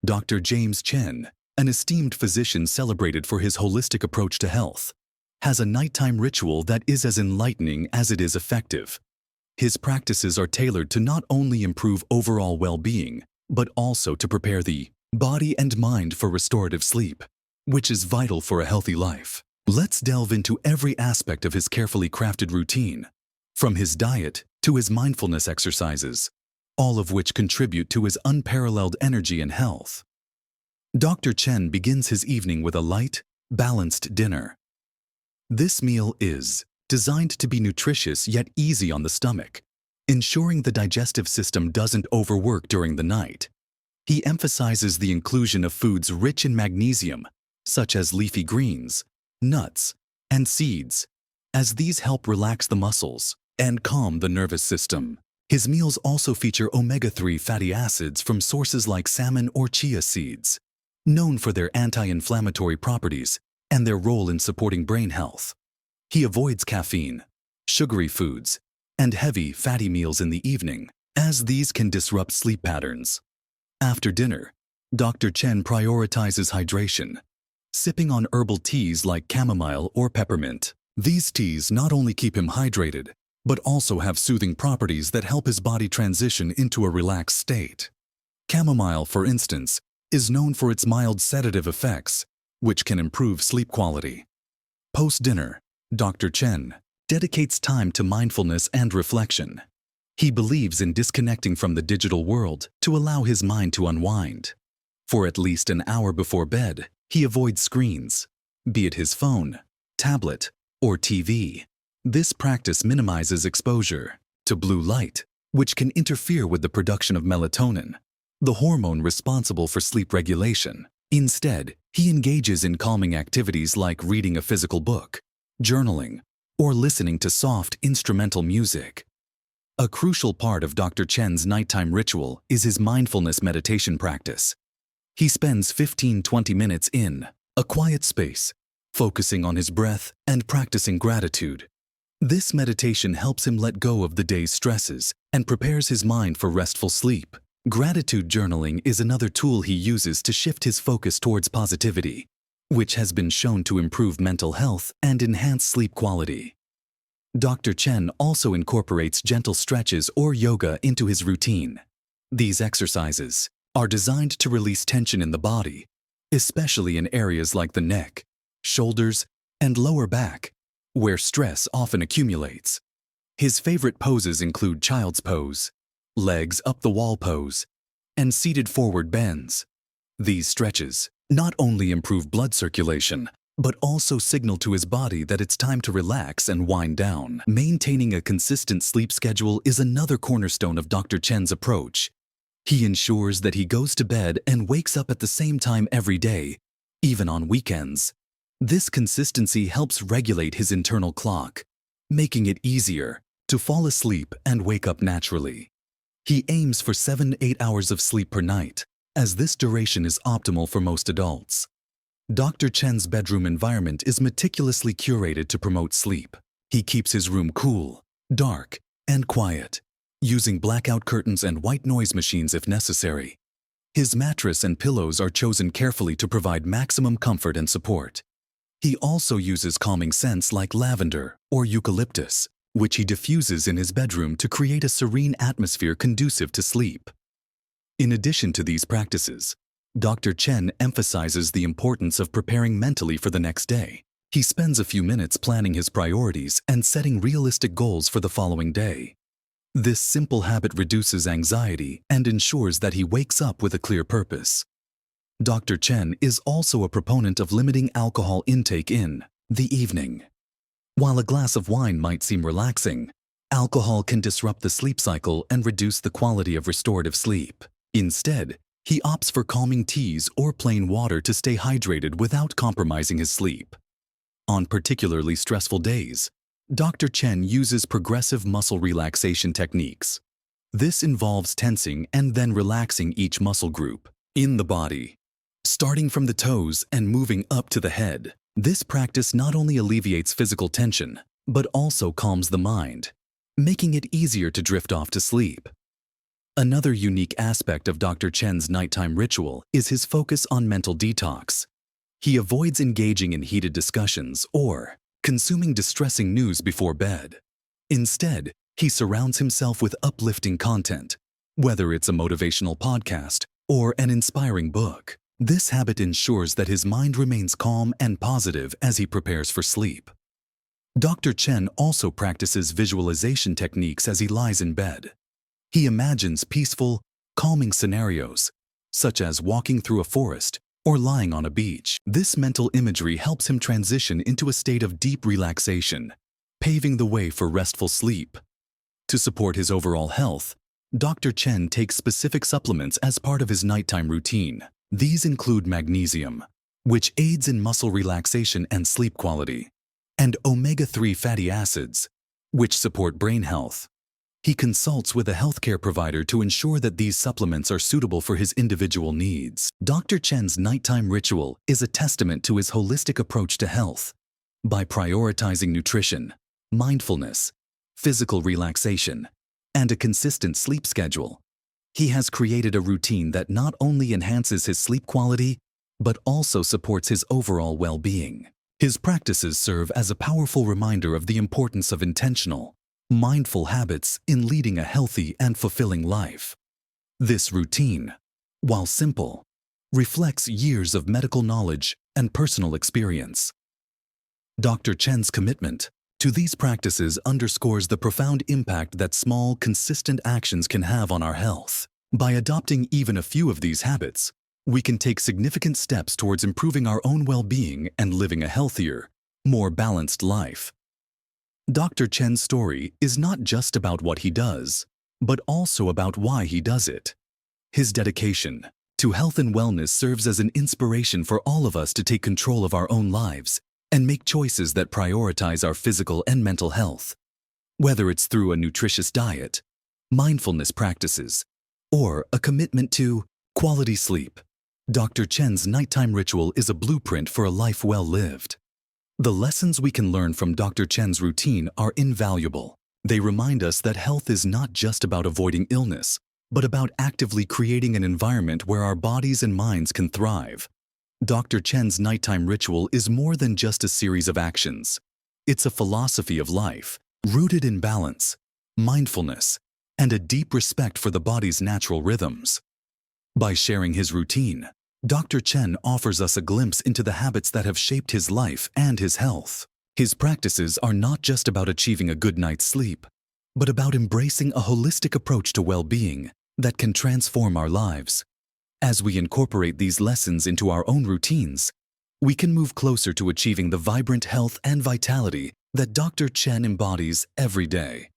Dr. James Chen, an esteemed physician celebrated for his holistic approach to health, has a nighttime ritual that is as enlightening as it is effective. His practices are tailored to not only improve overall well-being, but also to prepare the body and mind for restorative sleep, which is vital for a healthy life. Let's delve into every aspect of his carefully crafted routine, from his diet to his mindfulness exercises, all of which contribute to his unparalleled energy and health. Dr. Chen begins his evening with a light, balanced dinner. This meal is designed to be nutritious yet easy on the stomach, ensuring the digestive system doesn't overwork during the night. He emphasizes the inclusion of foods rich in magnesium, such as leafy greens, nuts, and seeds, as these help relax the muscles and calm the nervous system. His meals also feature omega-3 fatty acids from sources like salmon or chia seeds, known for their anti-inflammatory properties and their role in supporting brain health. He avoids caffeine, sugary foods, and heavy, fatty meals in the evening, as these can disrupt sleep patterns. After dinner, Dr. Chen prioritizes hydration, sipping on herbal teas like chamomile or peppermint. These teas not only keep him hydrated, but also have soothing properties that help his body transition into a relaxed state. Chamomile, for instance, is known for its mild sedative effects, which can improve sleep quality. Post-dinner, Dr. Chen dedicates time to mindfulness and reflection. He believes in disconnecting from the digital world to allow his mind to unwind. For at least an hour before bed, he avoids screens, be it his phone, tablet, or TV. This practice minimizes exposure to blue light, which can interfere with the production of melatonin, the hormone responsible for sleep regulation. Instead, he engages in calming activities like reading a physical book, journaling, or listening to soft instrumental music. A crucial part of Dr. Chen's nighttime ritual is his mindfulness meditation practice. He spends 15-20 minutes in a quiet space, focusing on his breath and practicing gratitude. This meditation helps him let go of the day's stresses and prepares his mind for restful sleep. Gratitude journaling is another tool he uses to shift his focus towards positivity, which has been shown to improve mental health and enhance sleep quality. Dr. Chen also incorporates gentle stretches or yoga into his routine. These exercises are designed to release tension in the body, especially in areas like the neck, shoulders, and lower back, where stress often accumulates. His favorite poses include child's pose, legs up the wall pose, and seated forward bends. These stretches not only improve blood circulation, but also signal to his body that it's time to relax and wind down. Maintaining a consistent sleep schedule is another cornerstone of Dr. Chen's approach. He ensures that he goes to bed and wakes up at the same time every day, even on weekends. This consistency helps regulate his internal clock, making it easier to fall asleep and wake up naturally. He aims for 7-8 hours of sleep per night, as this duration is optimal for most adults. Dr. Chen's bedroom environment is meticulously curated to promote sleep. He keeps his room cool, dark, and quiet, using blackout curtains and white noise machines if necessary. His mattress and pillows are chosen carefully to provide maximum comfort and support. He also uses calming scents like lavender or eucalyptus, which he diffuses in his bedroom to create a serene atmosphere conducive to sleep. In addition to these practices, Dr. Chen emphasizes the importance of preparing mentally for the next day. He spends a few minutes planning his priorities and setting realistic goals for the following day. This simple habit reduces anxiety and ensures that he wakes up with a clear purpose. Dr. Chen is also a proponent of limiting alcohol intake in the evening. While a glass of wine might seem relaxing, alcohol can disrupt the sleep cycle and reduce the quality of restorative sleep. Instead, he opts for calming teas or plain water to stay hydrated without compromising his sleep. On particularly stressful days, Dr. Chen uses progressive muscle relaxation techniques. This involves tensing and then relaxing each muscle group in the body, starting from the toes and moving up to the head. This practice not only alleviates physical tension, but also calms the mind, making it easier to drift off to sleep. Another unique aspect of Dr. Chen's nighttime ritual is his focus on mental detox. He avoids engaging in heated discussions or consuming distressing news before bed. Instead, he surrounds himself with uplifting content, whether it's a motivational podcast or an inspiring book. This habit ensures that his mind remains calm and positive as he prepares for sleep. Dr. Chen also practices visualization techniques as he lies in bed. He imagines peaceful, calming scenarios, such as walking through a forest or lying on a beach. This mental imagery helps him transition into a state of deep relaxation, paving the way for restful sleep. To support his overall health, Dr. Chen takes specific supplements as part of his nighttime routine. These include magnesium, which aids in muscle relaxation and sleep quality, and omega-3 fatty acids, which support brain health. He consults with a healthcare provider to ensure that these supplements are suitable for his individual needs. Dr. Chen's nighttime ritual is a testament to his holistic approach to health. By prioritizing nutrition, mindfulness, physical relaxation, and a consistent sleep schedule, he has created a routine that not only enhances his sleep quality, but also supports his overall well-being. His practices serve as a powerful reminder of the importance of intentional, mindful habits in leading a healthy and fulfilling life. This routine, while simple, reflects years of medical knowledge and personal experience. Dr. Chen's commitment to these practices underscores the profound impact that small, consistent actions can have on our health. By adopting even a few of these habits, we can take significant steps towards improving our own well-being and living a healthier, more balanced life. Dr. Chen's story is not just about what he does, but also about why he does it. His dedication to health and wellness serves as an inspiration for all of us to take control of our own lives and make choices that prioritize our physical and mental health. Whether it's through a nutritious diet, mindfulness practices, or a commitment to quality sleep, Dr. Chen's nighttime ritual is a blueprint for a life well lived. The lessons we can learn from Dr. Chen's routine are invaluable. They remind us that health is not just about avoiding illness, but about actively creating an environment where our bodies and minds can thrive. Dr. Chen's nighttime ritual is more than just a series of actions. It's a philosophy of life, rooted in balance, mindfulness, and a deep respect for the body's natural rhythms. By sharing his routine, Dr. Chen offers us a glimpse into the habits that have shaped his life and his health. His practices are not just about achieving a good night's sleep, but about embracing a holistic approach to well-being that can transform our lives. As we incorporate these lessons into our own routines, we can move closer to achieving the vibrant health and vitality that Dr. Chen embodies every day.